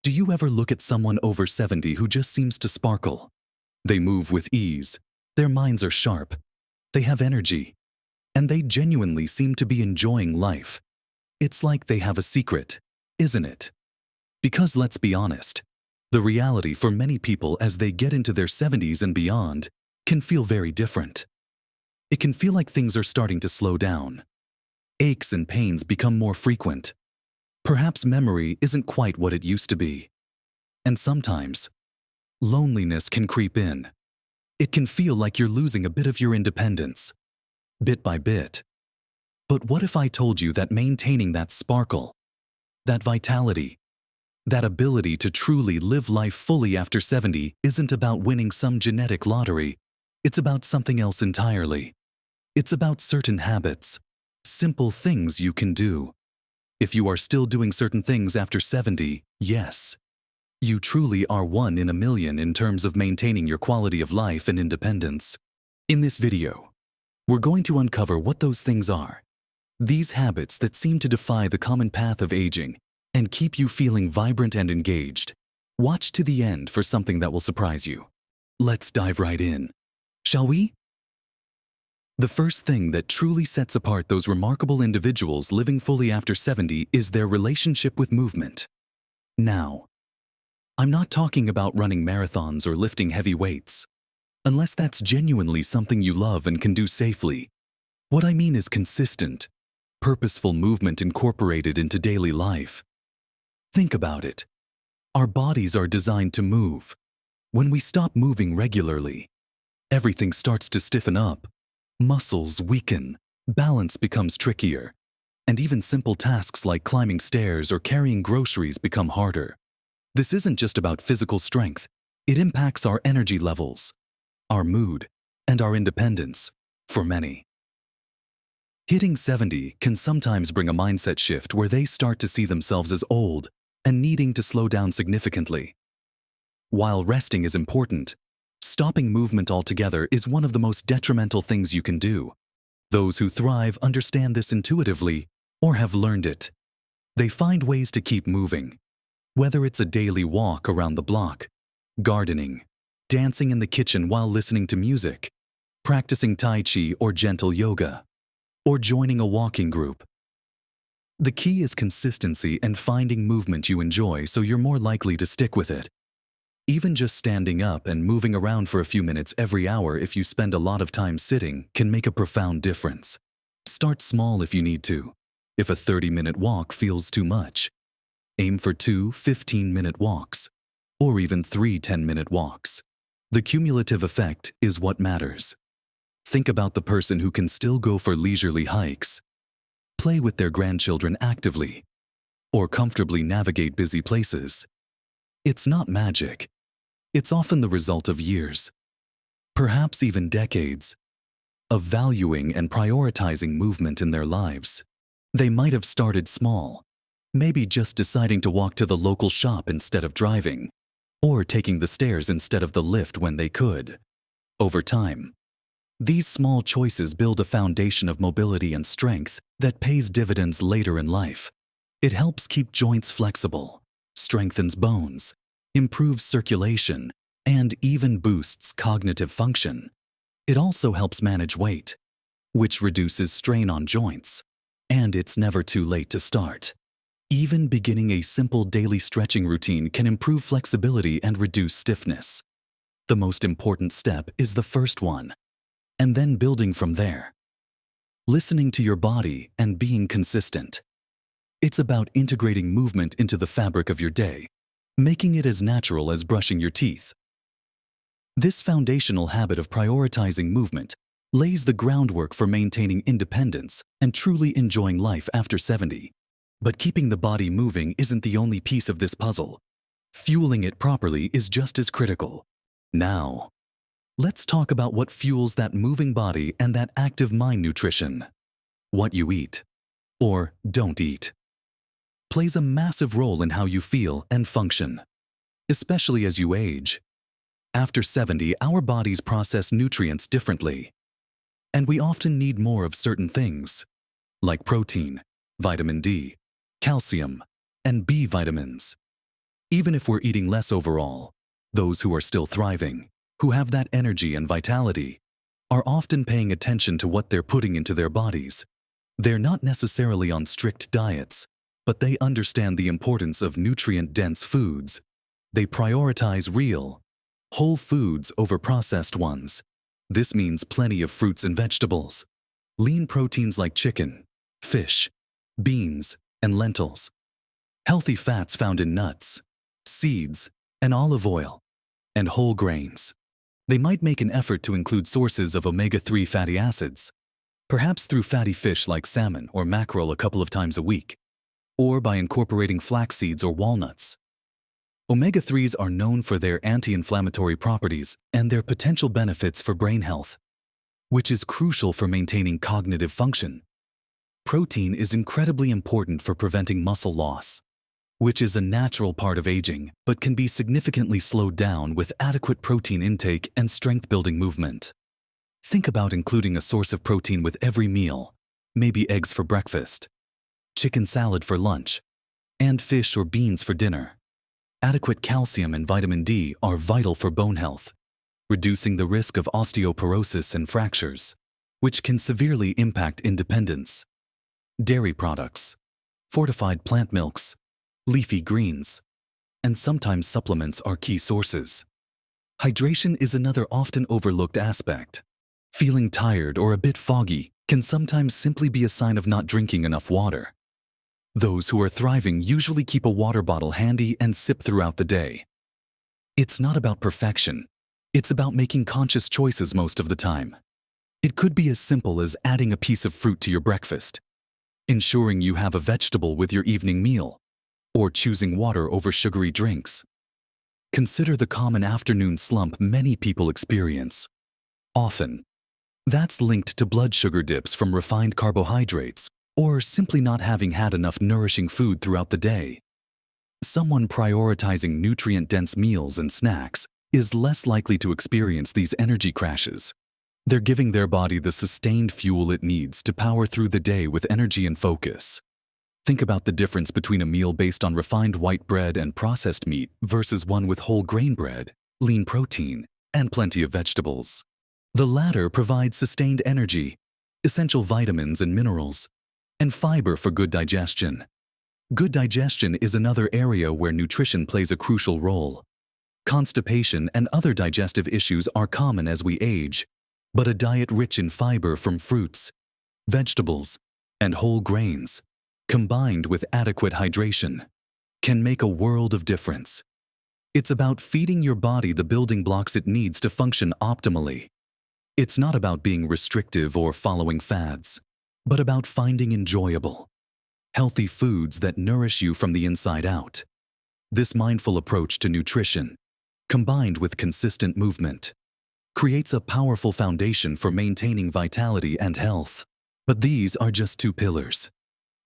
Do you ever look at someone over 70 who just seems to sparkle? They move with ease, their minds are sharp, they have energy, and they genuinely seem to be enjoying life. It's like they have a secret, isn't it? Because let's be honest, the reality for many people as they get into their 70s and beyond can feel very different. It can feel like things are starting to slow down. Aches and pains become more frequent. Perhaps memory isn't quite what it used to be. And sometimes, loneliness can creep in. It can feel like you're losing a bit of your independence, bit by bit. But what if I told you that maintaining that sparkle, that vitality, that ability to truly live life fully after 70 isn't about winning some genetic lottery, it's about something else entirely. It's about certain habits, simple things you can do. If you are still doing certain things after 70, yes, you truly are one in a million in terms of maintaining your quality of life and independence. In this video, we're going to uncover what those things are. These habits that seem to defy the common path of aging and keep you feeling vibrant and engaged. Watch to the end for something that will surprise you. Let's dive right in, shall we? The first thing that truly sets apart those remarkable individuals living fully after 70 is their relationship with movement. Now, I'm not talking about running marathons or lifting heavy weights, unless that's genuinely something you love and can do safely. What I mean is consistent, purposeful movement incorporated into daily life. Think about it. Our bodies are designed to move. When we stop moving regularly, everything starts to stiffen up. Muscles weaken, balance becomes trickier, and even simple tasks like climbing stairs or carrying groceries become harder. This isn't just about physical strength, it impacts our energy levels, our mood, and our independence, for many. Hitting 70 can sometimes bring a mindset shift where they start to see themselves as old and needing to slow down significantly. While resting is important, stopping movement altogether is one of the most detrimental things you can do. Those who thrive understand this intuitively or have learned it. They find ways to keep moving, whether it's a daily walk around the block, gardening, dancing in the kitchen while listening to music, practicing Tai Chi or gentle yoga, or joining a walking group. The key is consistency and finding movement you enjoy so you're more likely to stick with it. Even just standing up and moving around for a few minutes every hour if you spend a lot of time sitting can make a profound difference. Start small if you need to. If a 30-minute walk feels too much, aim for 2 15-minute walks, or even 3 10-minute walks. The cumulative effect is what matters. Think about the person who can still go for leisurely hikes, play with their grandchildren actively, or comfortably navigate busy places. It's not magic. It's often the result of years, perhaps even decades, of valuing and prioritizing movement in their lives. They might have started small, maybe just deciding to walk to the local shop instead of driving, or taking the stairs instead of the lift when they could. Over time, these small choices build a foundation of mobility and strength that pays dividends later in life. It helps keep joints flexible, strengthens bones, improves circulation, and even boosts cognitive function. It also helps manage weight, which reduces strain on joints, and it's never too late to start. Even beginning a simple daily stretching routine can improve flexibility and reduce stiffness. The most important step is the first one, and then building from there. Listening to your body and being consistent. It's about integrating movement into the fabric of your day, making it as natural as brushing your teeth. This foundational habit of prioritizing movement lays the groundwork for maintaining independence and truly enjoying life after 70. But keeping the body moving isn't the only piece of this puzzle. Fueling it properly is just as critical. Now, let's talk about what fuels that moving body and that active mind nutrition. What you eat, or don't eat, plays a massive role in how you feel and function, especially as you age. After 70, our bodies process nutrients differently, and we often need more of certain things, like protein, vitamin D, calcium, and B vitamins. Even if we're eating less overall, those who are still thriving, who have that energy and vitality, are often paying attention to what they're putting into their bodies. They're not necessarily on strict diets, but they understand the importance of nutrient-dense foods. They prioritize real, whole foods over processed ones. This means plenty of fruits and vegetables, lean proteins like chicken, fish, beans, and lentils, healthy fats found in nuts, seeds, and olive oil, and whole grains. They might make an effort to include sources of omega-3 fatty acids, perhaps through fatty fish like salmon or mackerel a couple of times a week, or by incorporating flax seeds or walnuts. Omega-3s are known for their anti-inflammatory properties and their potential benefits for brain health, which is crucial for maintaining cognitive function. Protein is incredibly important for preventing muscle loss, which is a natural part of aging but can be significantly slowed down with adequate protein intake and strength-building movement. Think about including a source of protein with every meal, maybe eggs for breakfast, chicken salad for lunch, and fish or beans for dinner. Adequate calcium and vitamin D are vital for bone health, reducing the risk of osteoporosis and fractures, which can severely impact independence. Dairy products, fortified plant milks, leafy greens, and sometimes supplements are key sources. Hydration is another often overlooked aspect. Feeling tired or a bit foggy can sometimes simply be a sign of not drinking enough water. Those who are thriving usually keep a water bottle handy and sip throughout the day. It's not about perfection. It's about making conscious choices most of the time. It could be as simple as adding a piece of fruit to your breakfast, ensuring you have a vegetable with your evening meal, or choosing water over sugary drinks. Consider the common afternoon slump many people experience. Often, that's linked to blood sugar dips from refined carbohydrates or simply not having had enough nourishing food throughout the day. Someone prioritizing nutrient-dense meals and snacks is less likely to experience these energy crashes. They're giving their body the sustained fuel it needs to power through the day with energy and focus. Think about the difference between a meal based on refined white bread and processed meat versus one with whole grain bread, lean protein, and plenty of vegetables. The latter provides sustained energy, essential vitamins and minerals, and fiber for good digestion. Good digestion is another area where nutrition plays a crucial role. Constipation and other digestive issues are common as we age, but a diet rich in fiber from fruits, vegetables, and whole grains, combined with adequate hydration, can make a world of difference. It's about feeding your body the building blocks it needs to function optimally. It's not about being restrictive or following fads, but about finding enjoyable, healthy foods that nourish you from the inside out. This mindful approach to nutrition, combined with consistent movement, creates a powerful foundation for maintaining vitality and health. But these are just two pillars.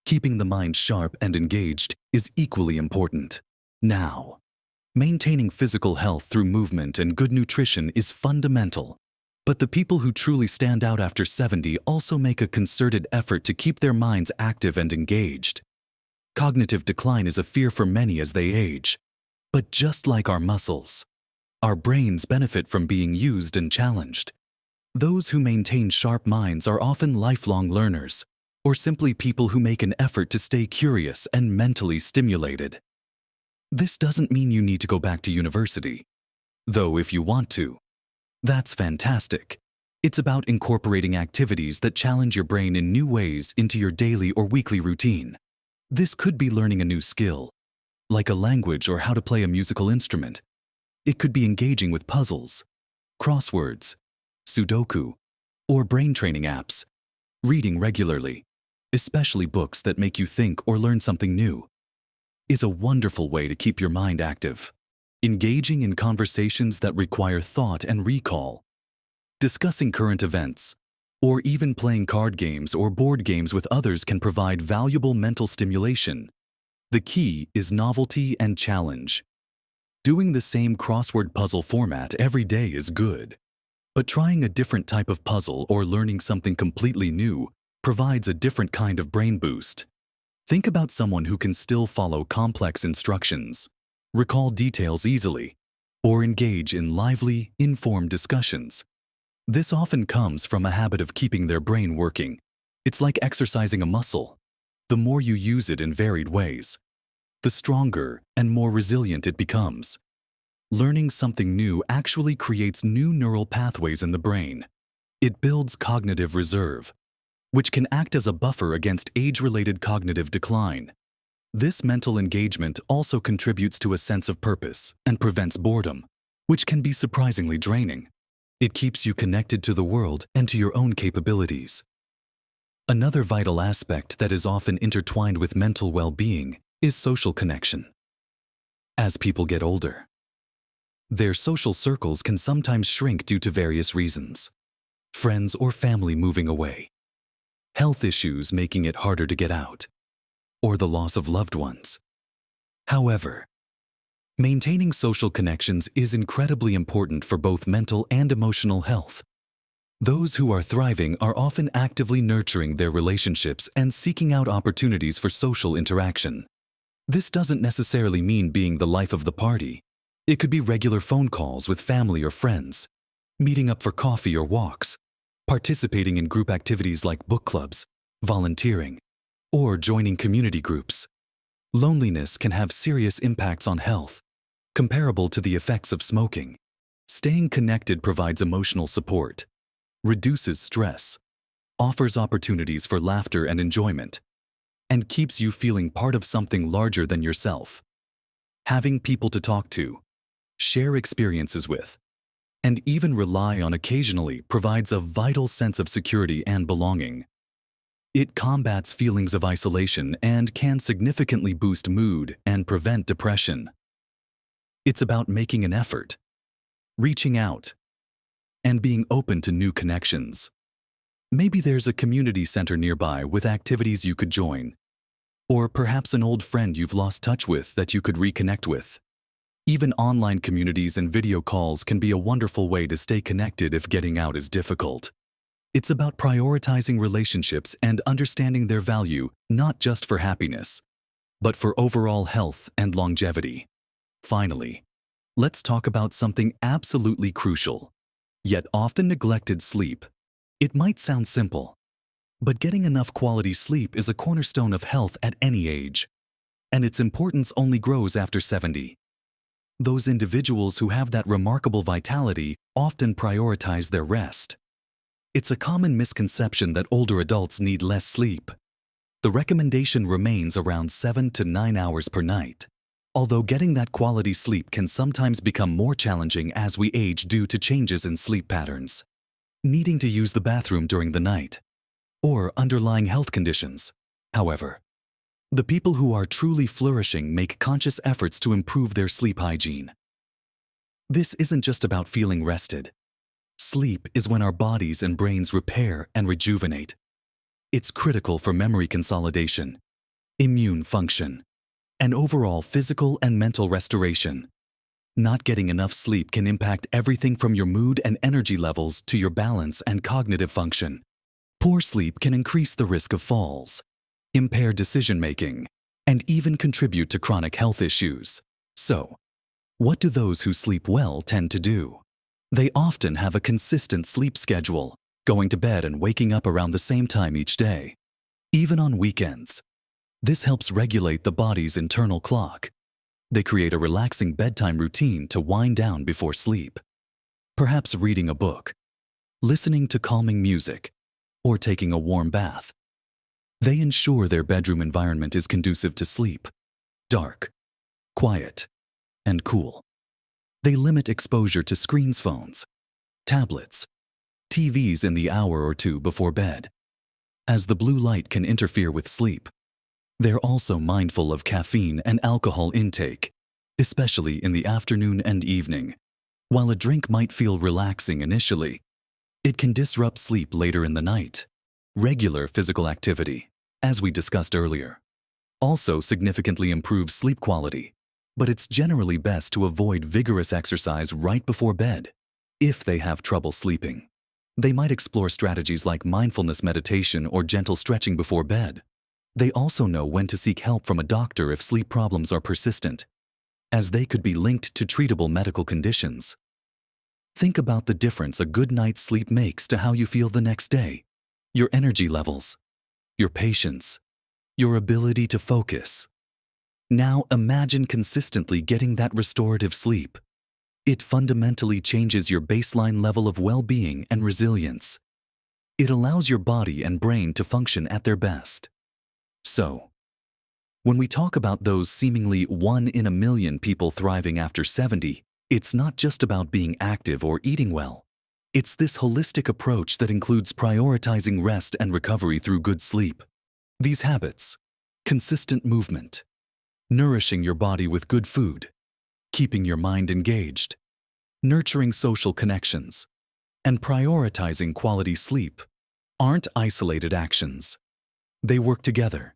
Keeping the mind sharp and engaged is equally important. Now, maintaining physical health through movement and good nutrition is fundamental. But the people who truly stand out after 70 also make a concerted effort to keep their minds active and engaged. Cognitive decline is a fear for many as they age. But just like our muscles, our brains benefit from being used and challenged. Those who maintain sharp minds are often lifelong learners, or simply people who make an effort to stay curious and mentally stimulated. This doesn't mean you need to go back to university, though if you want to, that's fantastic. It's about incorporating activities that challenge your brain in new ways into your daily or weekly routine. This could be learning a new skill, like a language or how to play a musical instrument. It could be engaging with puzzles, crosswords, Sudoku, or brain training apps. Reading regularly, especially books that make you think or learn something new, is a wonderful way to keep your mind active. Engaging in conversations that require thought and recall, discussing current events, or even playing card games or board games with others can provide valuable mental stimulation. The key is novelty and challenge. Doing the same crossword puzzle format every day is good, but trying a different type of puzzle or learning something completely new provides a different kind of brain boost. Think about someone who can still follow complex instructions, recall details easily, or engage in lively, informed discussions. This often comes from a habit of keeping their brain working. It's like exercising a muscle. The more you use it in varied ways, the stronger and more resilient it becomes. Learning something new actually creates new neural pathways in the brain. It builds cognitive reserve, which can act as a buffer against age-related cognitive decline. This mental engagement also contributes to a sense of purpose and prevents boredom, which can be surprisingly draining. It keeps you connected to the world and to your own capabilities. Another vital aspect that is often intertwined with mental well-being is social connection. As people get older, their social circles can sometimes shrink due to various reasons. Friends or family moving away, health issues making it harder to get out, or the loss of loved ones. However, maintaining social connections is incredibly important for both mental and emotional health. Those who are thriving are often actively nurturing their relationships and seeking out opportunities for social interaction. This doesn't necessarily mean being the life of the party. It could be regular phone calls with family or friends, meeting up for coffee or walks, participating in group activities like book clubs, volunteering, or joining community groups. Loneliness can have serious impacts on health, comparable to the effects of smoking. Staying connected provides emotional support, reduces stress, offers opportunities for laughter and enjoyment, and keeps you feeling part of something larger than yourself. Having people to talk to, share experiences with, and even rely on occasionally provides a vital sense of security and belonging. It combats feelings of isolation and can significantly boost mood and prevent depression. It's about making an effort, reaching out, and being open to new connections. Maybe there's a community center nearby with activities you could join, or perhaps an old friend you've lost touch with that you could reconnect with. Even online communities and video calls can be a wonderful way to stay connected if getting out is difficult. It's about prioritizing relationships and understanding their value, not just for happiness, but for overall health and longevity. Finally, let's talk about something absolutely crucial, yet often neglected: sleep. It might sound simple, but getting enough quality sleep is a cornerstone of health at any age, and its importance only grows after 70. Those individuals who have that remarkable vitality often prioritize their rest. It's a common misconception that older adults need less sleep. The recommendation remains around 7 to 9 hours per night, although getting that quality sleep can sometimes become more challenging as we age due to changes in sleep patterns, needing to use the bathroom during the night, or underlying health conditions. However, the people who are truly flourishing make conscious efforts to improve their sleep hygiene. This isn't just about feeling rested. Sleep is when our bodies and brains repair and rejuvenate. It's critical for memory consolidation, immune function, and overall physical and mental restoration. Not getting enough sleep can impact everything from your mood and energy levels to your balance and cognitive function. Poor sleep can increase the risk of falls, impair decision-making, and even contribute to chronic health issues. So, what do those who sleep well tend to do? They often have a consistent sleep schedule, going to bed and waking up around the same time each day, even on weekends. This helps regulate the body's internal clock. They create a relaxing bedtime routine to wind down before sleep. Perhaps reading a book, listening to calming music, or taking a warm bath. They ensure their bedroom environment is conducive to sleep, dark, quiet, and cool. They limit exposure to screens, phones, tablets, TVs in the hour or two before bed, as the blue light can interfere with sleep. They're also mindful of caffeine and alcohol intake, especially in the afternoon and evening. While a drink might feel relaxing initially, it can disrupt sleep later in the night. Regular physical activity, as we discussed earlier, also significantly improves sleep quality, but it's generally best to avoid vigorous exercise right before bed. If they have trouble sleeping, they might explore strategies like mindfulness meditation or gentle stretching before bed. They also know when to seek help from a doctor if sleep problems are persistent. as they could be linked to treatable medical conditions. Think about the difference a good night's sleep makes to how you feel the next day, your energy levels, your patience, your ability to focus. Now imagine consistently getting that restorative sleep. It fundamentally changes your baseline level of well-being and resilience. It allows your body and brain to function at their best. So, when we talk about those seemingly 1 in a million people thriving after 70, it's not just about being active or eating well. It's this holistic approach that includes prioritizing rest and recovery through good sleep. These habits, consistent movement, nourishing your body with good food, keeping your mind engaged, nurturing social connections, and prioritizing quality sleep, aren't isolated actions. They work together,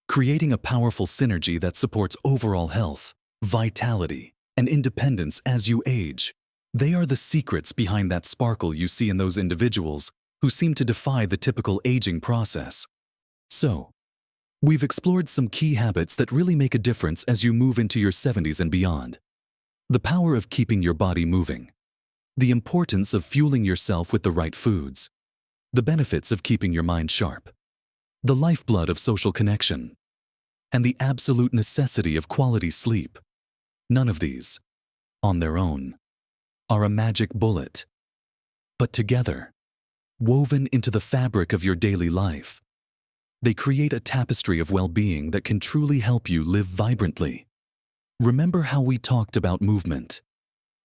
creating a powerful synergy that supports overall health, vitality, and independence as you age. They are the secrets behind that sparkle you see in those individuals who seem to defy the typical aging process. So, we've explored some key habits that really make a difference as you move into your 70s and beyond. The power of keeping your body moving, the importance of fueling yourself with the right foods, the benefits of keeping your mind sharp, the lifeblood of social connection, and the absolute necessity of quality sleep. None of these, on their own, are a magic bullet. But together, woven into the fabric of your daily life, they create a tapestry of well-being that can truly help you live vibrantly. Remember how we talked about movement?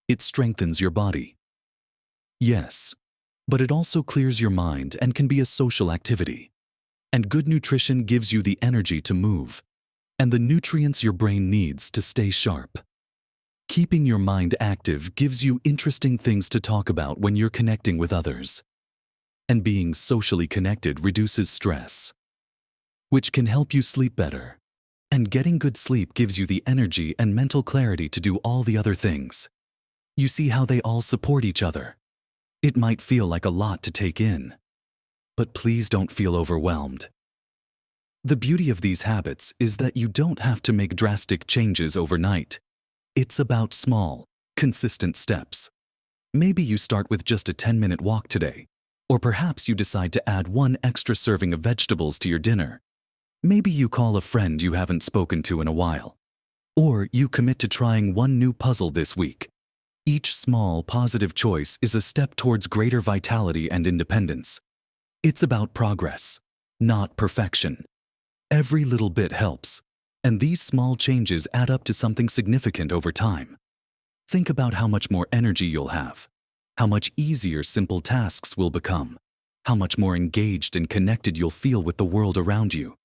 It strengthens your body. Yes, but it also clears your mind and can be a social activity. And good nutrition gives you the energy to move and the nutrients your brain needs to stay sharp. Keeping your mind active gives you interesting things to talk about when you're connecting with others. And being socially connected reduces stress, which can help you sleep better. And getting good sleep gives you the energy and mental clarity to do all the other things. You see how they all support each other. It might feel like a lot to take in, but please don't feel overwhelmed. The beauty of these habits is that you don't have to make drastic changes overnight. It's about small, consistent steps. Maybe you start with just a 10-minute walk today, or perhaps you decide to add 1 extra serving of vegetables to your dinner. Maybe you call a friend you haven't spoken to in a while, or you commit to trying 1 new puzzle this week. Each small, positive choice is a step towards greater vitality and independence. It's about progress, not perfection. Every little bit helps, and these small changes add up to something significant over time. Think about how much more energy you'll have, how much easier simple tasks will become, how much more engaged and connected you'll feel with the world around you.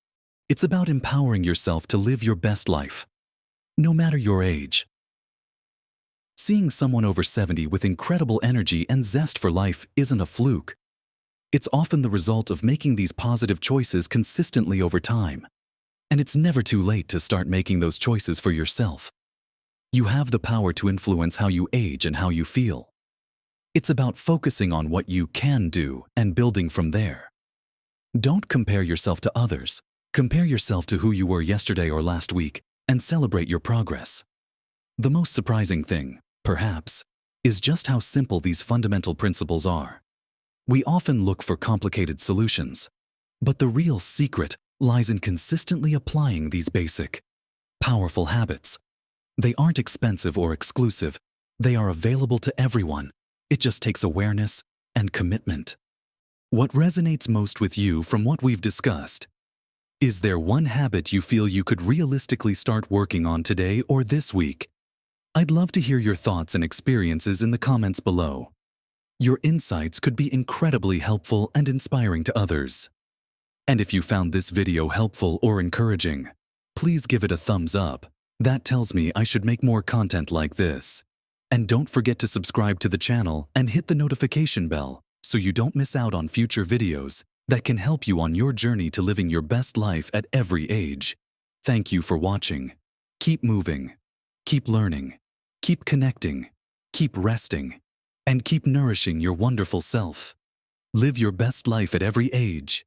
It's about empowering yourself to live your best life, no matter your age. Seeing someone over 70 with incredible energy and zest for life isn't a fluke. It's often the result of making these positive choices consistently over time. And it's never too late to start making those choices for yourself. You have the power to influence how you age and how you feel. It's about focusing on what you can do and building from there. Don't compare yourself to others. Compare yourself to who you were yesterday or last week and celebrate your progress. The most surprising thing, perhaps, is just how simple these fundamental principles are. We often look for complicated solutions, but the real secret lies in consistently applying these basic, powerful habits. They aren't expensive or exclusive. They are available to everyone. It just takes awareness and commitment. What resonates most with you from what we've discussed? Is there one habit you feel you could realistically start working on today or this week? I'd love to hear your thoughts and experiences in the comments below. Your insights could be incredibly helpful and inspiring to others. And if you found this video helpful or encouraging, please give it a thumbs up. That tells me I should make more content like this. And don't forget to subscribe to the channel and hit the notification bell so you don't miss out on future videos that can help you on your journey to living your best life at every age. Thank you for watching. Keep moving, keep learning, keep connecting, keep resting, and keep nourishing your wonderful self. Live your best life at every age.